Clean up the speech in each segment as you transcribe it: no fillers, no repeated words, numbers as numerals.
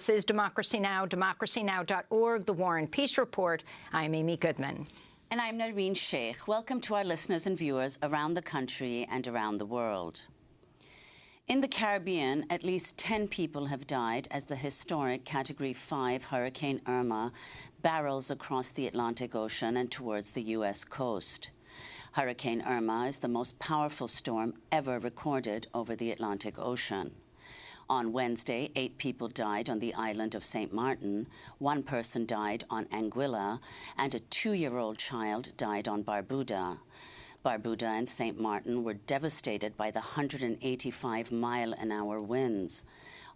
This is Democracy Now!, democracynow.org, The War and Peace Report. I'm Amy Goodman. And I'm Noreen Sheikh. Welcome to our listeners and viewers around the country and around the world. In the Caribbean, at least 10 people have died as the historic Category 5 Hurricane Irma barrels across the Atlantic Ocean and towards the U.S. coast. Hurricane Irma is the most powerful storm ever recorded over the Atlantic Ocean. On Wednesday, 8 people died on the island of St. Martin, 1 person died on Anguilla, and a 2-year-old child died on Barbuda. Barbuda and St. Martin were devastated by the 185-mile-an-hour winds.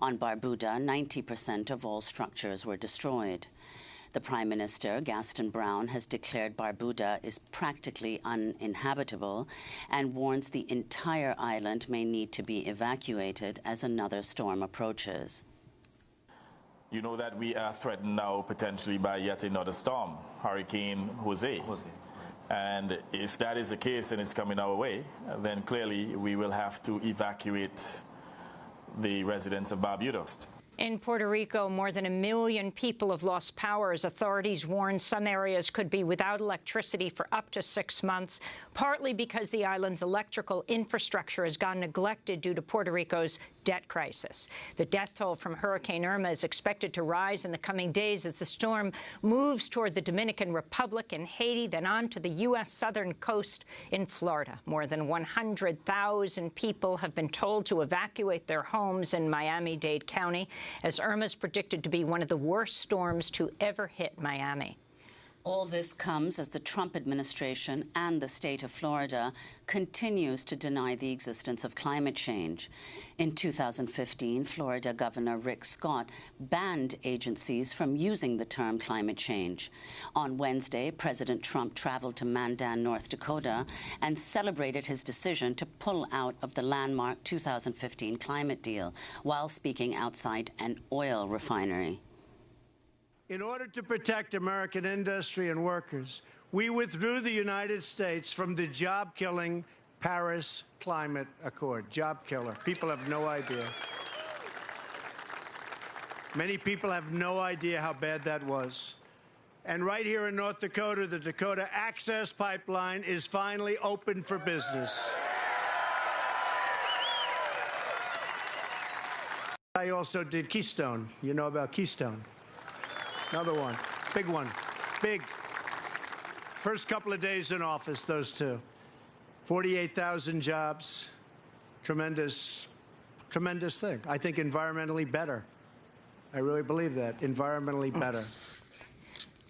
On Barbuda, 90% of all structures were destroyed. The Prime Minister, Gaston Browne, has declared Barbuda is practically uninhabitable and warns the entire island may need to be evacuated as another storm approaches. You know that we are threatened now potentially by yet another storm, Hurricane Jose. And if that is the case and it's coming our way, then clearly we will have to evacuate the residents of Barbuda. In Puerto Rico, more than 1 million people have lost power as authorities warn some areas could be without electricity for up to 6 months, partly because the island's electrical infrastructure has gone neglected due to Puerto Rico's debt crisis. The death toll from Hurricane Irma is expected to rise in the coming days as the storm moves toward the Dominican Republic and Haiti, then on to the U.S. southern coast in Florida. More than 100,000 people have been told to evacuate their homes in Miami-Dade County, as Irma is predicted to be one of the worst storms to ever hit Miami. All this comes as the Trump administration and the state of Florida continues to deny the existence of climate change. In 2015, Florida Governor Rick Scott banned agencies from using the term climate change. On Wednesday, President Trump traveled to Mandan, North Dakota, and celebrated his decision to pull out of the landmark 2015 climate deal while speaking outside an oil refinery. In order to protect American industry and workers, we withdrew the United States from the job-killing Paris Climate Accord. Job killer. People have no idea. Many people have no idea how bad that was. And right here in North Dakota, the Dakota Access Pipeline is finally open for business. I also did Keystone. You know about Keystone. Another one, big one, big. First couple of days in office, those two. 48,000 jobs, tremendous, tremendous thing. I think environmentally better. I really believe that, environmentally better.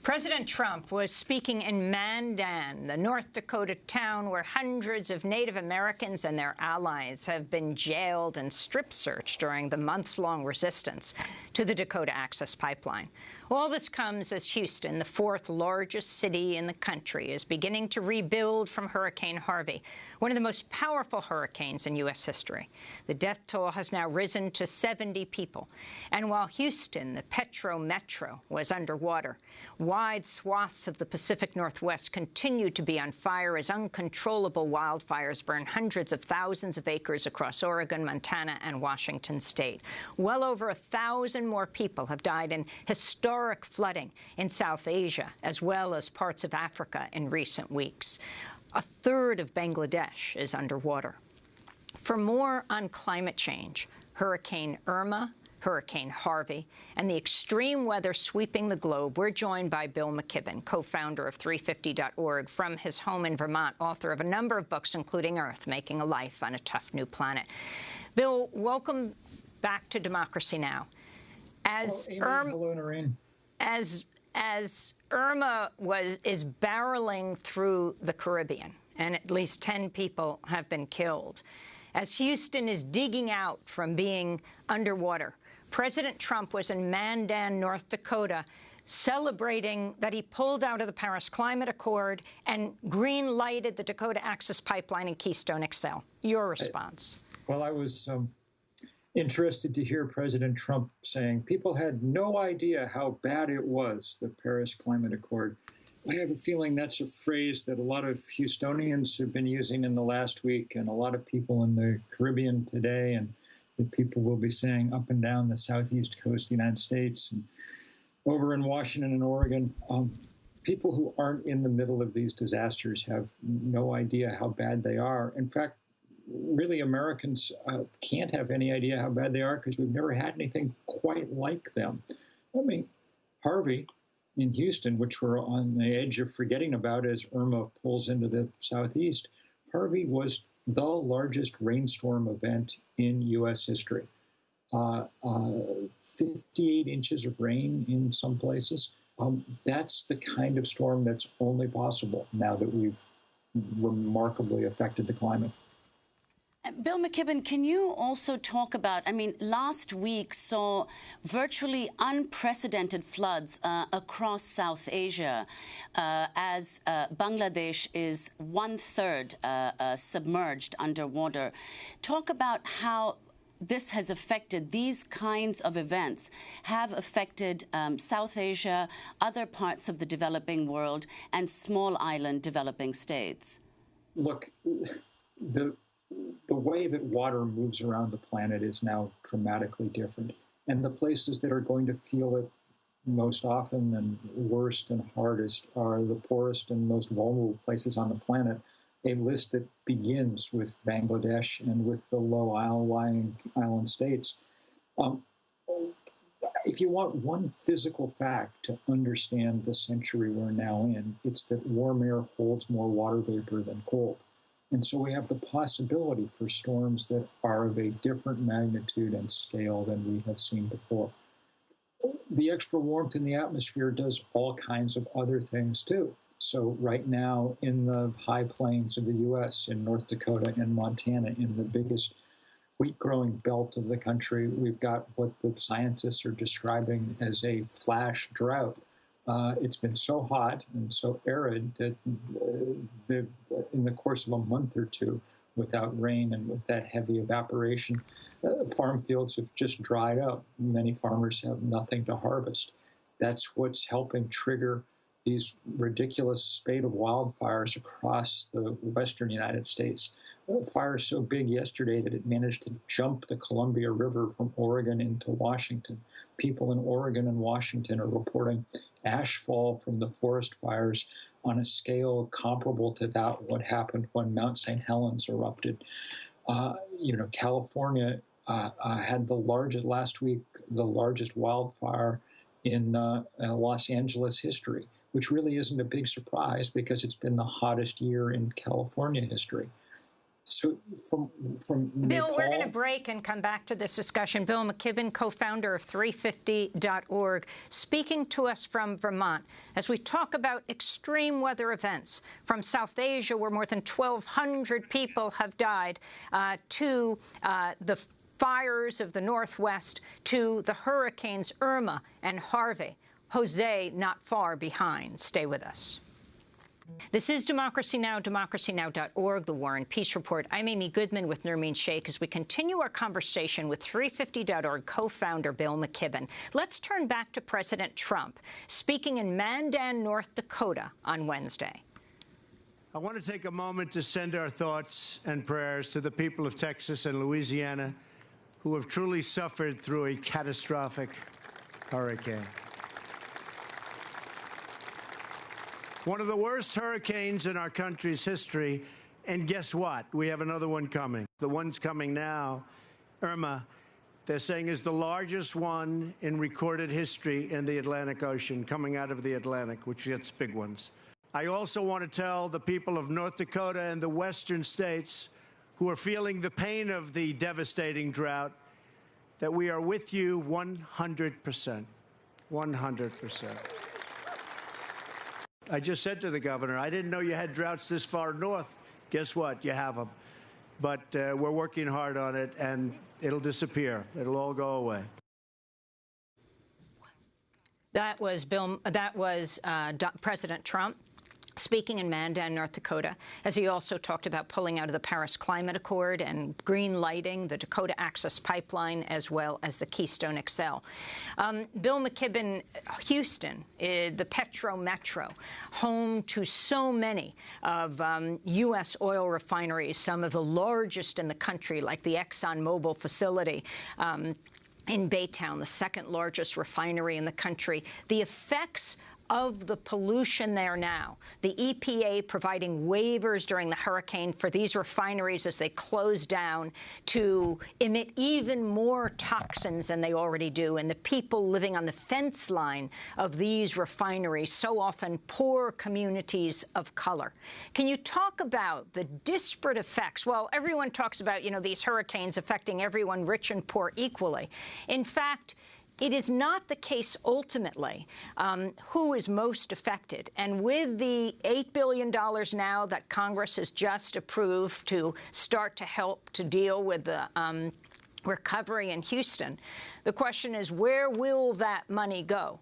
President Trump was speaking in Mandan, the North Dakota town where hundreds of Native Americans and their allies have been jailed and strip-searched during the months-long resistance to the Dakota Access Pipeline. All this comes as Houston, the 4th largest city in the country, is beginning to rebuild from Hurricane Harvey, one of the most powerful hurricanes in U.S. history. The death toll has now risen to 70 people. And while Houston, the petro-metro, was underwater, wide swaths of the Pacific Northwest continue to be on fire as uncontrollable wildfires burn hundreds of thousands of acres across Oregon, Montana, and Washington state. Well over 1,000 more people have died in historic flooding in South Asia, as well as parts of Africa in recent weeks. A third of Bangladesh is underwater. For more on climate change, Hurricane Irma, Hurricane Harvey, and the extreme weather sweeping the globe, we're joined by Bill McKibben, co-founder of 350.org, from his home in Vermont, author of a number of books, including Earth, Making a Life on a Tough New Planet. Bill, welcome back to Democracy Now! As Irma is barreling through the Caribbean, and at least 10 people have been killed, as Houston is digging out from being underwater, President Trump was in Mandan, North Dakota, celebrating that he pulled out of the Paris Climate Accord and green-lighted the Dakota Access Pipeline and Keystone XL. Your response? Well, I was interested to hear President Trump saying people had no idea how bad it was, the Paris Climate Accord. I have a feeling that's a phrase that a lot of Houstonians have been using in the last week, and a lot of people in the Caribbean today, and that people will be saying up and down the southeast coast of the United States and over in Washington and Oregon. People who aren't in the middle of these disasters have no idea how bad they are. In fact, really, Americans can't have any idea how bad they are because we've never had anything quite like them. I mean, Harvey in Houston, which we're on the edge of forgetting about as Irma pulls into the southeast, Harvey was the largest rainstorm event in U.S. history. 58 inches of rain in some places. That's the kind of storm that's only possible now that we've remarkably affected the climate. Bill McKibben, can you also talk about, I mean, last week saw virtually unprecedented floods across South Asia as Bangladesh is 1/3 submerged underwater. Talk about how this has affected, these kinds of events have affected South Asia, other parts of the developing world, and small island developing states. Look, the way that water moves around the planet is now dramatically different. And the places that are going to feel it most often and worst and hardest are the poorest and most vulnerable places on the planet. A list that begins with Bangladesh and with the low-lying island states. If you want one physical fact to understand the century we're now in, it's that warm air holds more water vapor than cold. And so we have the possibility for storms that are of a different magnitude and scale than we have seen before. The extra warmth in the atmosphere does all kinds of other things too. So right now in the high plains of the U.S., in North Dakota and Montana, in the biggest wheat-growing belt of the country, we've got what the scientists are describing as a flash drought. It's been so hot and so arid that in the course of a month or two, without rain and with that heavy evaporation, farm fields have just dried up. Many farmers have nothing to harvest. That's what's helping trigger these ridiculous spate of wildfires across the western United States. A fire so big yesterday that it managed to jump the Columbia River from Oregon into Washington. People in Oregon and Washington are reporting ash fall from the forest fires on a scale comparable to that what happened when Mount St. Helens erupted. California had last week the largest wildfire in Los Angeles history, which really isn't a big surprise because it's been the hottest year in California history. So from Bill, Nepal, we're going to break and come back to this discussion. Bill McKibben, co-founder of 350.org, speaking to us from Vermont as we talk about extreme weather events from South Asia, where more than 1,200 people have died, to the fires of the Northwest, to the hurricanes Irma and Harvey. Jose not far behind. Stay with us. This is Democracy Now!, democracynow.org, The War and Peace Report. I'm Amy Goodman with Nermeen Sheikh as we continue our conversation with 350.org co-founder Bill McKibben. Let's turn back to President Trump, speaking in Mandan, North Dakota on Wednesday. I want to take a moment to send our thoughts and prayers to the people of Texas and Louisiana who have truly suffered through a catastrophic hurricane. One of the worst hurricanes in our country's history, and guess what? We have another one coming. The one's coming now, Irma, they're saying is the largest one in recorded history in the Atlantic Ocean, coming out of the Atlantic, which gets big ones. I also want to tell the people of North Dakota and the western states who are feeling the pain of the devastating drought that we are with you 100%. 100%. I just said to the governor, I didn't know you had droughts this far north. Guess what? You have them. But we're working hard on it, and it'll disappear. It'll all go away. That was President Trump speaking in Mandan, North Dakota, as he also talked about pulling out of the Paris Climate Accord and green lighting the Dakota Access Pipeline as well as the Keystone XL. Bill McKibben, Houston, the Petro Metro, home to so many of U.S. oil refineries, some of the largest in the country, like the ExxonMobil facility in Baytown, the second largest refinery in the country. The effects of the pollution there now, the EPA providing waivers during the hurricane for these refineries as they close down to emit even more toxins than they already do, and the people living on the fence line of these refineries, so often poor communities of color. Can you talk about the disparate effects? Well, everyone talks about, these hurricanes affecting everyone, rich and poor, equally. In fact, it is not the case ultimately who is most affected. And with the $8 billion now that Congress has just approved to start to help to deal with the recovery in Houston, the question is, where will that money go?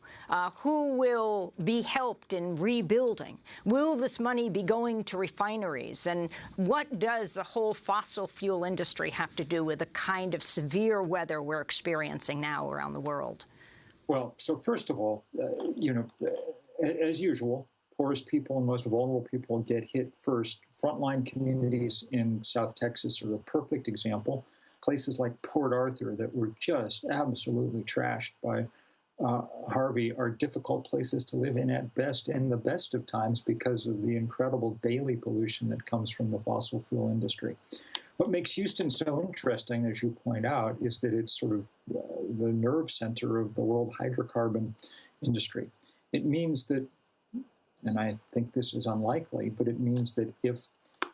Who will be helped in rebuilding? Will this money be going to refineries? And what does the whole fossil fuel industry have to do with the kind of severe weather we're experiencing now around the world? Well, so first of all, as usual, poorest people and most vulnerable people get hit first. Frontline communities in South Texas are a perfect example. Places like Port Arthur that were just absolutely trashed by Harvey are difficult places to live in at best, and the best of times, because of the incredible daily pollution that comes from the fossil fuel industry. What makes Houston so interesting, as you point out, is that it's sort of the nerve center of the world hydrocarbon industry. It means that, and I think this is unlikely, but it means that if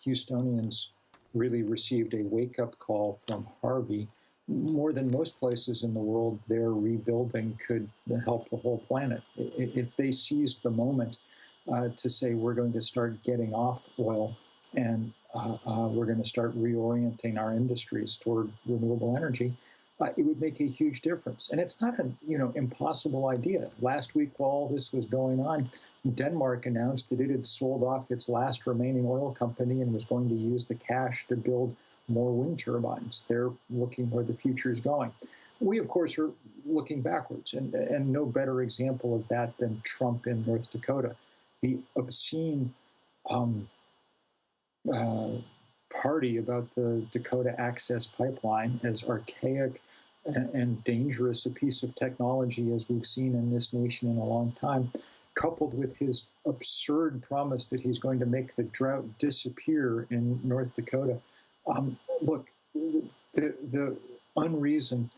Houstonians really received a wake-up call from Harvey, more than most places in the world, their rebuilding could help the whole planet. If they seized the moment to say, we're going to start getting off oil and we're going to start reorienting our industries toward renewable energy, it would make a huge difference. And it's not an impossible idea. Last week, while all this was going on, Denmark announced that it had sold off its last remaining oil company and was going to use the cash to build more wind turbines. They're looking where the future is going. We, of course, are looking backwards, and no better example of that than Trump in North Dakota. The obscene party about the Dakota Access Pipeline, as archaic and dangerous a piece of technology as we've seen in this nation in a long time, coupled with his absurd promise that he's going to make the drought disappear in North Dakota. Look, the unreason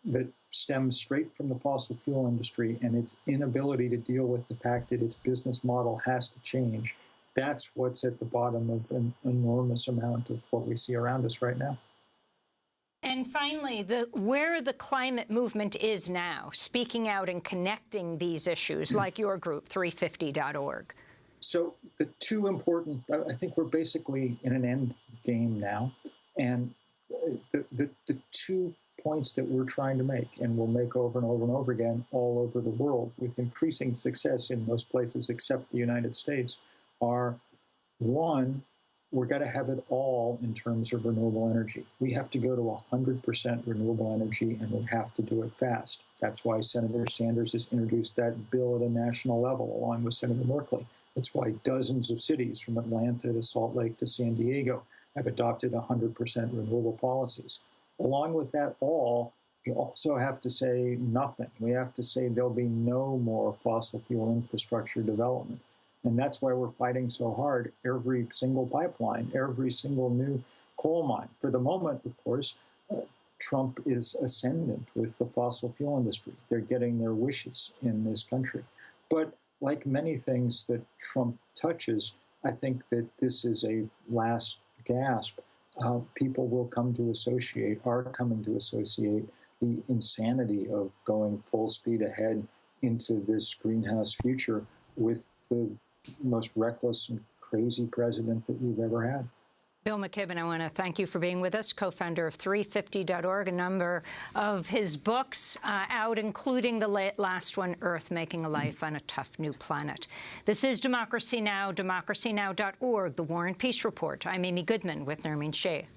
that stems straight from the fossil fuel industry and its inability to deal with the fact that its business model has to change, that's what's at the bottom of an enormous amount of what we see around us right now. And finally, where the climate movement is now, speaking out and connecting these issues, like your group, 350.org. So the two important, I think we're basically in an end game now. And the two points that we're trying to make, and we'll make over and over and over again all over the world with increasing success in most places except the United States, are, one, we're going to have it all in terms of renewable energy. We have to go to 100% renewable energy, and we have to do it fast. That's why Senator Sanders has introduced that bill at a national level, along with Senator Merkley. That's why dozens of cities, from Atlanta to Salt Lake to San Diego, have adopted 100% renewable policies. Along with that all, you also have to say nothing. We have to say there'll be no more fossil fuel infrastructure development. And that's why we're fighting so hard every single pipeline, every single new coal mine. For the moment, of course, Trump is ascendant with the fossil fuel industry. They're getting their wishes in this country. But like many things that Trump touches, I think that this is a last gasp. People will come to associate, are coming to associate the insanity of going full speed ahead into this greenhouse future with the most reckless and crazy president that we've ever had. Bill McKibben, I want to thank you for being with us, co-founder of 350.org, a number of his books out, including the last one, Earth, Making a Life on a Tough New Planet. This is Democracy Now!, democracynow.org, The War and Peace Report. I'm Amy Goodman with Nermeen Sheikh.